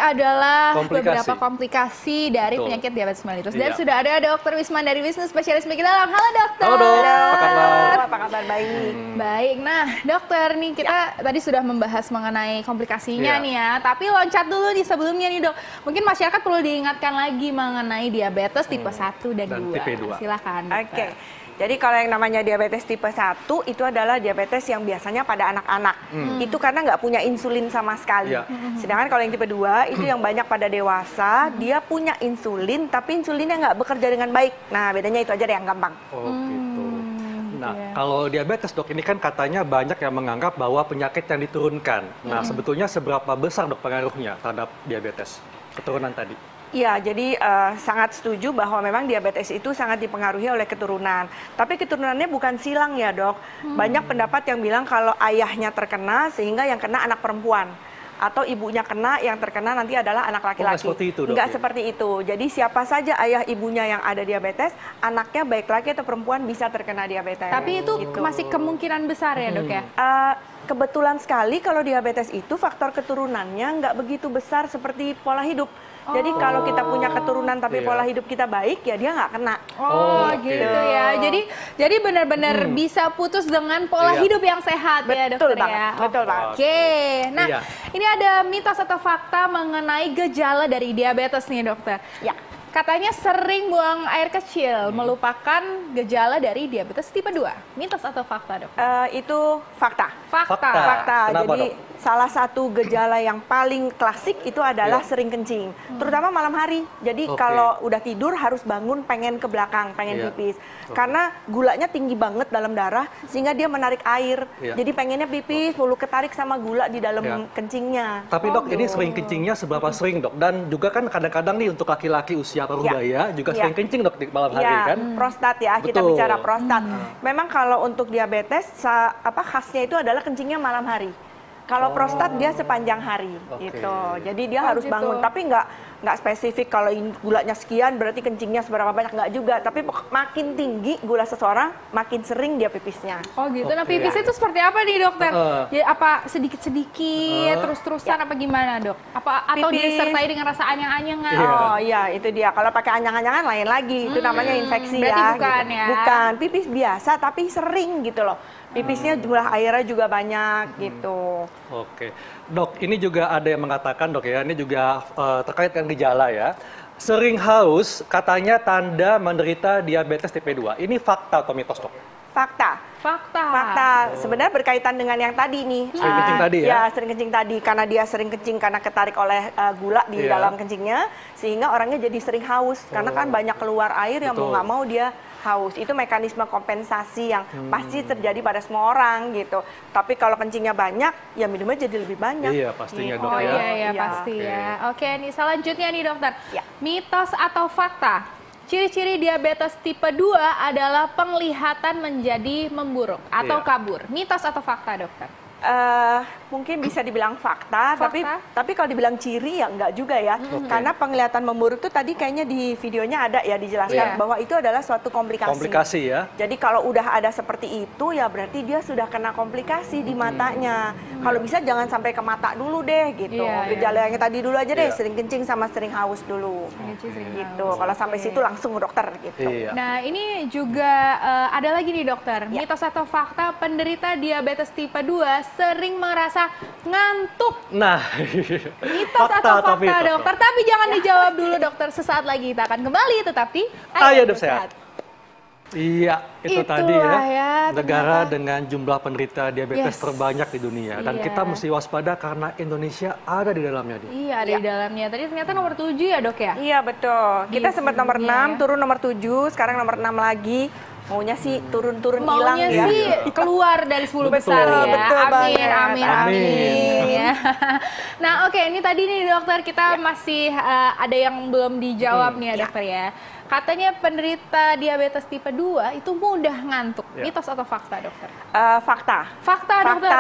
adalah beberapa komplikasi dari penyakit diabetes mellitus. Dan sudah ada Dokter Wisman dari Wisnu Spesialis Penyakit Dalam. Halo dokter. Halo dok, apa kabar? Apa kabar? Baik. Baik, nah dokter nih kita tadi sudah membahas mengenai komplikasinya nih ya. Tapi loncat dulu nih sebelumnya nih dok. Mungkin masyarakat perlu diingatkan lagi mengenai diabetes tipe 1 dan 2. Tipe 2. Silakan. Oke. Jadi kalau yang namanya diabetes tipe 1 itu adalah diabetes yang biasanya pada anak-anak. Itu karena nggak punya insulin sama sekali. Sedangkan kalau yang tipe 2 itu yang banyak pada dewasa, dia punya insulin tapi insulinnya nggak bekerja dengan baik. Nah bedanya itu aja deh yang gampang. Oh gitu. Nah kalau diabetes dok, ini kan katanya banyak yang menganggap bahwa penyakit yang diturunkan. Nah sebetulnya seberapa besar dok pengaruhnya terhadap diabetes keturunan tadi? Iya, jadi sangat setuju bahwa memang diabetes itu sangat dipengaruhi oleh keturunan. Tapi keturunannya bukan silang ya dok. Banyak pendapat yang bilang kalau ayahnya terkena sehingga yang kena anak perempuan. Atau ibunya kena, yang terkena nanti adalah anak laki-laki. Seperti itu dok? Enggak seperti itu. Jadi siapa saja ayah ibunya yang ada diabetes, anaknya baik laki atau perempuan bisa terkena diabetes. Tapi itu masih kemungkinan besar ya dok ya? Kebetulan sekali kalau diabetes itu faktor keturunannya nggak begitu besar seperti pola hidup. Jadi kalau kita punya keturunan tapi pola hidup kita baik, ya dia nggak kena. Gitu ya. Jadi benar-benar bisa putus dengan pola hidup yang sehat ya dokter ya. Betul banget. Oke. Nah, ini ada mitos atau fakta mengenai gejala dari diabetes nih dokter. Ya. Katanya sering buang air kecil melupakan gejala dari diabetes tipe 2. Mitos atau fakta, dok? Itu fakta. Fakta. Kenapa, Jadi dok? salah satu gejala yang paling klasik itu adalah sering kencing. Terutama malam hari. Jadi kalau udah tidur harus bangun pengen ke belakang, pengen pipis. Karena gulanya tinggi banget dalam darah sehingga dia menarik air. Jadi pengennya pipis, mulu ketarik sama gula di dalam kencingnya. Tapi dok, ini sering kencingnya seberapa sering dok? Dan juga kan kadang-kadang nih untuk laki-laki usia parubaya juga sering kencing dok di malam hari kan? Prostat ya, kita bicara prostat. Memang kalau untuk diabetes khasnya itu adalah kencingnya malam hari. Kalau prostat dia sepanjang hari gitu. Jadi dia harus bangun, tapi nggak spesifik kalau gulanya sekian berarti kencingnya seberapa banyak, nggak juga. Tapi makin tinggi gula seseorang, makin sering dia pipisnya. Oh gitu. Nah pipisnya itu seperti apa nih dokter? Ya, apa sedikit-sedikit, terus-terusan apa gimana dok? Atau disertai dengan rasa anyang-anyangan? Oh iya, itu dia. Kalau pakai anyang-anyangan lain lagi, itu namanya infeksi. Berarti ya. bukan gitu. ya? Bukan, pipis biasa tapi sering gitu loh. Pipisnya jumlah airnya juga banyak gitu. Oke, dok, ini juga ada yang mengatakan dok ya, ini juga terkait dengan gejala ya. Sering haus katanya tanda menderita diabetes tipe 2. Ini fakta atau mitos dok? Fakta. Sebenarnya berkaitan dengan yang tadi nih. Sering kencing tadi ya? Ya, sering kencing tadi. Karena dia sering kencing karena ketarik oleh gula di dalam kencingnya. Sehingga orangnya jadi sering haus. Karena kan banyak keluar air yang mau nggak mau dia haus. Itu mekanisme kompensasi yang pasti terjadi pada semua orang gitu. Tapi kalau kencingnya banyak, ya minumnya jadi lebih banyak. Iya, pastinya dok ya. Iya, pasti ya. Oke, nih selanjutnya nih dokter. Mitos atau fakta? Ciri-ciri diabetes tipe 2 adalah penglihatan menjadi memburuk atau kabur. Mitos atau fakta, dokter? Mungkin bisa dibilang fakta. Tapi kalau dibilang ciri ya enggak juga ya. Karena penglihatan memburuk itu tadi kayaknya di videonya ada ya dijelaskan bahwa itu adalah suatu komplikasi. Komplikasi ya. Jadi kalau udah ada seperti itu ya berarti dia sudah kena komplikasi di matanya. Kalau bisa jangan sampai ke mata dulu deh gitu. Gejala yang tadi dulu aja deh, sering kencing sama sering haus dulu. Gitu. Kalau sampai situ langsung ke dokter gitu. Nah, ini juga ada lagi nih dokter. Mitos atau fakta penderita diabetes tipe 2 sering merasa ngantuk. Nah, mitos atau fakta dokter? Tapi jangan dijawab dulu dokter. Sesaat lagi kita akan kembali, tetapi Ayo Hidup Sehat. Iya, itu tadi ya. Ternyata. Negara dengan jumlah penderita diabetes terbanyak di dunia. Dan kita mesti waspada karena Indonesia ada di dalamnya. Iya, ada di dalamnya. Tadi ternyata nomor 7 ya dok ya? Iya, betul. Kita sempat nomor 6, turun nomor 7, sekarang nomor 6 lagi. Maunya sih turun-turun hilang ya. Maunya sih keluar dari 10 besar ya. Betul Amin. Nah oke, ini tadi nih dokter kita masih ada yang belum dijawab nih ya dokter ya. Katanya penderita diabetes tipe 2 itu mudah ngantuk. Mitos atau fakta dokter? Fakta. Fakta dokter?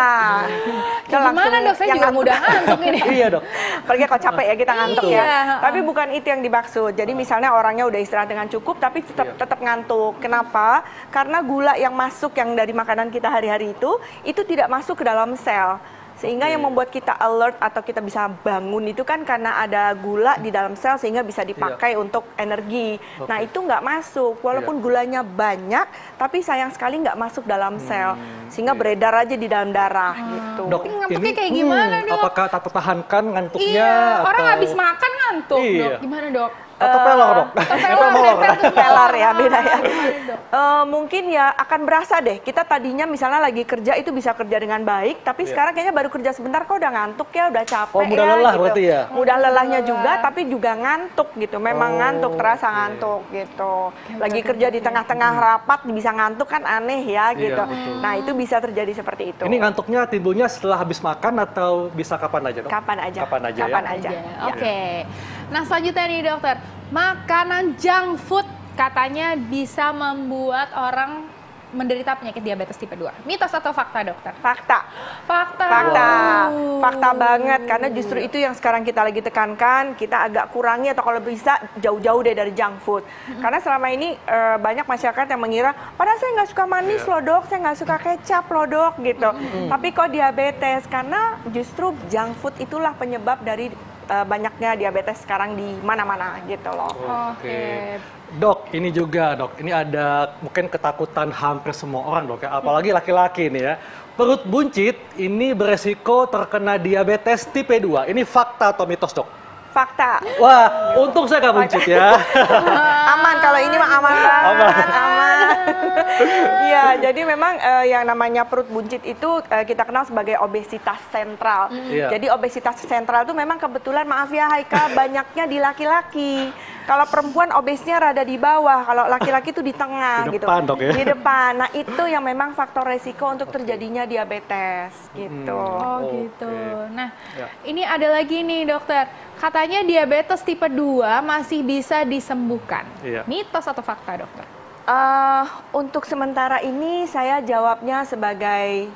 Gimana dok? Saya juga mudah ngantuk ini. Iya dok. Apalagi kalau capek ya kita ngantuk ya. Tapi bukan itu yang dimaksud. Jadi misalnya orangnya udah istirahat dengan cukup tapi tetap ngantuk. Kenapa? Karena gula yang masuk yang dari makanan kita hari-hari itu tidak masuk ke dalam sel. Sehingga yang membuat kita alert atau kita bisa bangun itu kan karena ada gula di dalam sel sehingga bisa dipakai untuk energi. Nah itu nggak masuk, walaupun gulanya banyak, tapi sayang sekali nggak masuk dalam sel, sehingga beredar aja di dalam darah gitu. Dok, ngantuknya kayak gimana, Dok? Apakah tak tertahankan ngantuknya? Iya, orang atau... habis makan ngantuk, Iya. Dok. Gimana, Dok? Atau pelor, Dok? Atau molor? Pelar ya, beda ya. Mungkin ya akan berasa deh, kita tadinya misalnya lagi kerja itu bisa kerja dengan baik, tapi sekarang kayaknya baru kerja sebentar kok udah ngantuk ya, udah capek mudah ya. lelah gitu. berarti ya? Mudah lelahnya juga, tapi juga ngantuk gitu, memang ngantuk, terasa ngantuk gitu. Lagi kerja di tengah-tengah rapat bisa ngantuk kan aneh ya gitu. betul. Nah itu bisa terjadi seperti itu. Ini ngantuknya timbulnya setelah habis makan atau bisa kapan aja, Dok? Kapan aja. Kapan aja, Kapan ya? aja. Oke. Nah, selanjutnya nih, Dokter. Makanan junk food katanya bisa membuat orang menderita penyakit diabetes tipe 2. Mitos atau fakta, Dokter? Fakta. Fakta. Fakta banget, karena justru itu yang sekarang kita lagi tekankan, kita agak kurangi atau kalau bisa jauh-jauh deh dari junk food. Karena selama ini banyak masyarakat yang mengira, padahal saya nggak suka manis loh dok, saya nggak suka kecap loh dok gitu. Tapi kok diabetes? Karena justru junk food itulah penyebab dari banyaknya diabetes sekarang di mana-mana gitu loh. Oke. Dok, ini juga dok, ini ada mungkin ketakutan hampir semua orang dok ya, apalagi laki-laki nih ya. Perut buncit ini beresiko terkena diabetes tipe 2. Ini fakta atau mitos dok? Fakta. Wah, untung saya nggak buncit ya. Aman, kalau ini mah aman banget, aman. Iya, jadi memang yang namanya perut buncit itu kita kenal sebagai obesitas sentral. Jadi obesitas sentral itu memang kebetulan, maaf ya Haika, banyaknya di laki-laki. Kalau perempuan obesnya rada di bawah, kalau laki-laki itu di tengah Di gitu. depan, dok, ya? Di depan. Nah, itu yang memang faktor resiko untuk terjadinya diabetes gitu. Oh gitu. Nah, Ya. ini ada lagi nih dokter. Katanya diabetes tipe 2 masih bisa disembuhkan. Iya. Mitos atau fakta, dokter? Untuk sementara ini saya jawabnya sebagai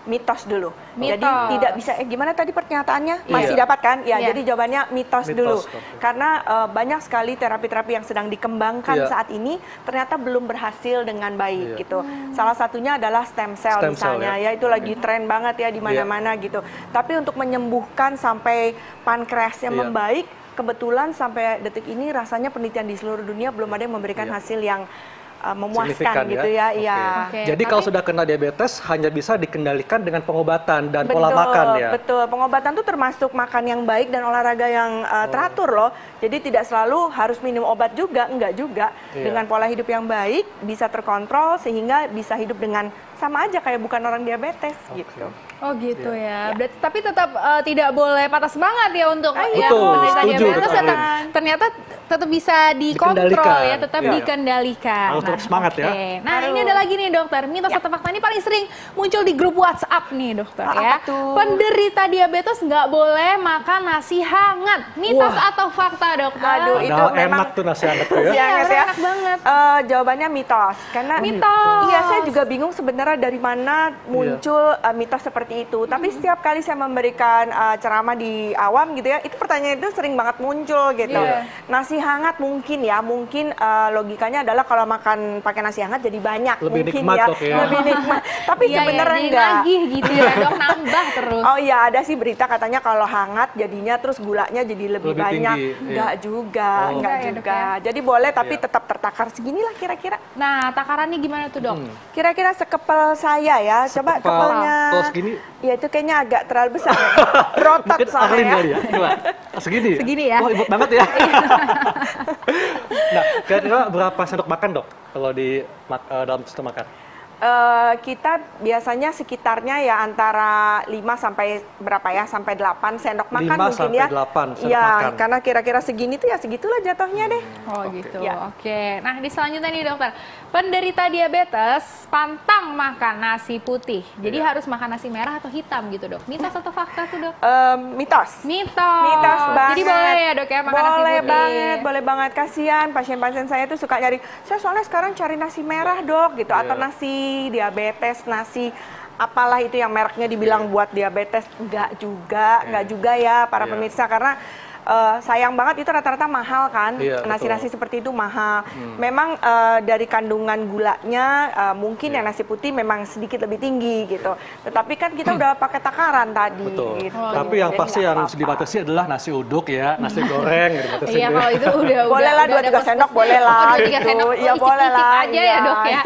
mitos dulu. Mitos. Jadi tidak bisa, gimana tadi pernyataannya? Masih Iya. dapat kan? Ya, Iya. jadi jawabannya mitos Mitos, dulu. oke. Karena banyak sekali terapi-terapi yang sedang dikembangkan Iya. saat ini ternyata belum berhasil dengan baik Iya. gitu. Salah satunya adalah stem cell Stem cell, misalnya, ya. ya itu lagi tren banget ya di mana-mana gitu. Tapi untuk menyembuhkan sampai pankreasnya Iya. membaik, kebetulan sampai detik ini rasanya penelitian di seluruh dunia belum ada yang memberikan Iya. hasil yang memuaskan Signifikan, gitu ya. Oke. Iya. Oke, Jadi kalau tapi- sudah kena diabetes hanya bisa dikendalikan dengan pengobatan dan pola makan ya. Betul, pengobatan tuh termasuk makan yang baik dan olahraga yang teratur loh. Jadi tidak selalu harus minum obat juga, enggak juga. Iya. Dengan pola hidup yang baik bisa terkontrol sehingga bisa hidup dengan sama aja kayak bukan orang diabetes gitu. Oh gitu ya. Berarti, tapi tetap tidak boleh patah semangat ya untuk yang Betul, menderita setuju, diabetes. betul. Ternyata tetap bisa dikontrol Dikendalikan. ya, tetap Iya. dikendalikan. Harus tetap semangat ya. oke. Nah ini ada lagi nih dokter, mitos atau fakta ini paling sering muncul di grup WhatsApp nih dokter ya. Apa tuh? Penderita diabetes nggak boleh makan nasi hangat. Mitos atau fakta dokter? Aduh, itu Padahal memang enak tuh nasi hangat tuh ya. nasi hangat ya. enak banget. Jawabannya mitos. Karena Mitos. Iya, saya juga bingung sebenarnya dari mana muncul mitos seperti itu. Tapi setiap kali saya memberikan ceramah di awam gitu ya, itu pertanyaan itu sering banget muncul gitu. Iya. Nasi hangat mungkin ya, mungkin logikanya adalah kalau makan pakai nasi hangat jadi banyak. Lebih mungkin nikmat, ya, Dok, ya. lebih nikmat. Tapi Iya, sebenarnya jadi enggak. nagih gitu ya dok, nambah terus. Oh iya, ada sih berita katanya kalau hangat jadinya terus gulanya jadi lebih Lebih banyak. tinggi, iya. Enggak juga, Oh. enggak Enggak ya, Dok, juga. Jadi boleh tapi tetap tertakar seginilah kira-kira. Nah takarannya gimana tuh dok? Kira-kira sekepel saya ya. Coba Sekepal. kepelnya. Oh, segini? Ya itu kayaknya agak terlalu besar. Berotot Mungkin soalnya Arlin ya. kali ya. Coba. Segini ya? Segini ya. Wah, hebat banget ya. Nah, kira-kira berapa sendok makan dok kalau di dalam sistem makan? Kita biasanya sekitarnya ya antara 5 sampai berapa ya, sampai 8 sendok makan 5 mungkin sampai ya. 8 sendok Iya, makan. karena kira-kira segini tuh ya segitulah jatuhnya deh. Oh gitu, Ya. oke. Nah di selanjutnya nih dokter, penderita diabetes pantang makan nasi putih. Jadi harus makan nasi merah atau hitam gitu dok? Mitos atau fakta tuh dok? Mitos. Mitos. Mitos banget. Jadi boleh ya dok ya makan nasi Boleh putih? banget, boleh banget. Kasihan pasien-pasien saya tuh suka nyari, saya soalnya sekarang cari nasi merah dok gitu, atau nasi diabetes, nasi apalah itu yang mereknya dibilang buat diabetes. Enggak juga ya para pemirsa, karena sayang banget itu rata-rata mahal kan, Iya, nasi-nasi betul. seperti itu mahal. Memang dari kandungan gulanya mungkin yang nasi putih memang sedikit lebih tinggi gitu. Tetapi kan kita udah pakai takaran tadi. Betul. Gitu. Tapi yang Jadi pasti nggak yang harus apa-apa. dibatasi adalah nasi uduk ya, nasi goreng gitu dibatasin Iya, ya. kalau itu udah Boleh lah, udah 2-3 ada sendok plus-plusnya. boleh lah, Oh, 2-3 gitu. sendok. Oh, Iya, boleh icip-icip lah, aja ya, iya. Dok ya.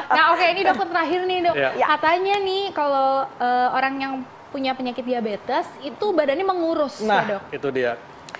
Nah, oke, ini dokter terakhir nih, Dok. Iya. Katanya nih kalau orang yang punya penyakit diabetes itu badannya mengurus Nah, ya, Dok. itu dia.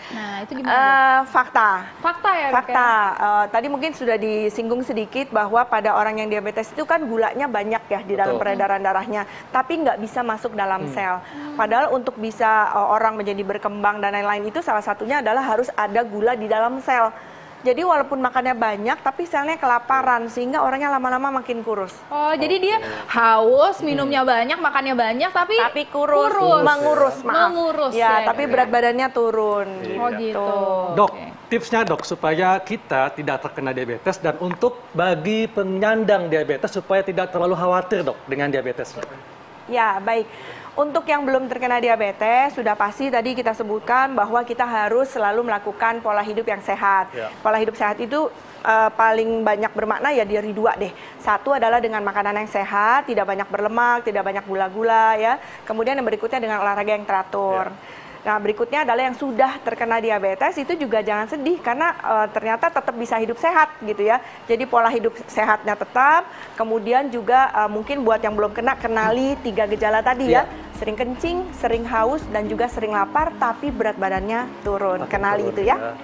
Nah, itu gimana, Dok? Fakta. Fakta ya, Dok, Fakta. ya? Tadi mungkin sudah disinggung sedikit bahwa pada orang yang diabetes itu kan gulanya banyak ya di dalam Betul. peredaran darahnya, tapi nggak bisa masuk dalam sel. Padahal untuk bisa orang menjadi berkembang dan lain-lain itu salah satunya adalah harus ada gula di dalam sel. Jadi walaupun makannya banyak, tapi selnya kelaparan sehingga orangnya lama-lama makin kurus. Oh, jadi dia haus, minumnya banyak, makannya banyak, tapi Kurus, mengurus, maaf. Mengurus, ya, ya, tapi Dok, berat ya. badannya turun. Oh, gitu. Dok, Oke. tipsnya dok supaya kita tidak terkena diabetes dan untuk bagi penyandang diabetes supaya tidak terlalu khawatir dok dengan diabetes. Ya, baik. Untuk yang belum terkena diabetes, sudah pasti tadi kita sebutkan bahwa kita harus selalu melakukan pola hidup yang sehat. Ya. Pola hidup sehat itu paling banyak bermakna ya dari dua deh. Satu adalah dengan makanan yang sehat, tidak banyak berlemak, tidak banyak gula-gula ya. Kemudian yang berikutnya dengan olahraga yang teratur. Nah, berikutnya adalah yang sudah terkena diabetes itu juga jangan sedih karena ternyata tetap bisa hidup sehat gitu ya. Jadi pola hidup sehatnya tetap, kemudian juga mungkin buat yang belum kena kenali 3 gejala tadi ya. Sering kencing, sering haus dan juga sering lapar tapi berat badannya turun. Kenali itu ya.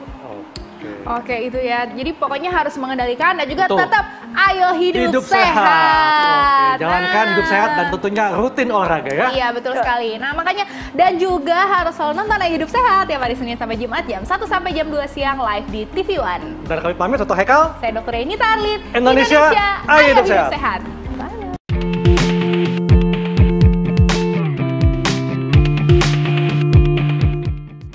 Oke, itu ya. Jadi pokoknya harus mengendalikan dan juga Betul. tetap ayo hidup sehat. Oke, jalankan hidup sehat dan tentunya rutin olahraga ya. Iya, betul sekali. Nah, makanya dan juga harus selalu nonton Ayo Hidup Sehat ya hari Senin sampai Jumat jam 1 sampai jam 2 siang live di TV One. Dan kami pamit, Dr. Haikal. Saya Dr. Eni Tarlin. Indonesia, ayo hidup sehat.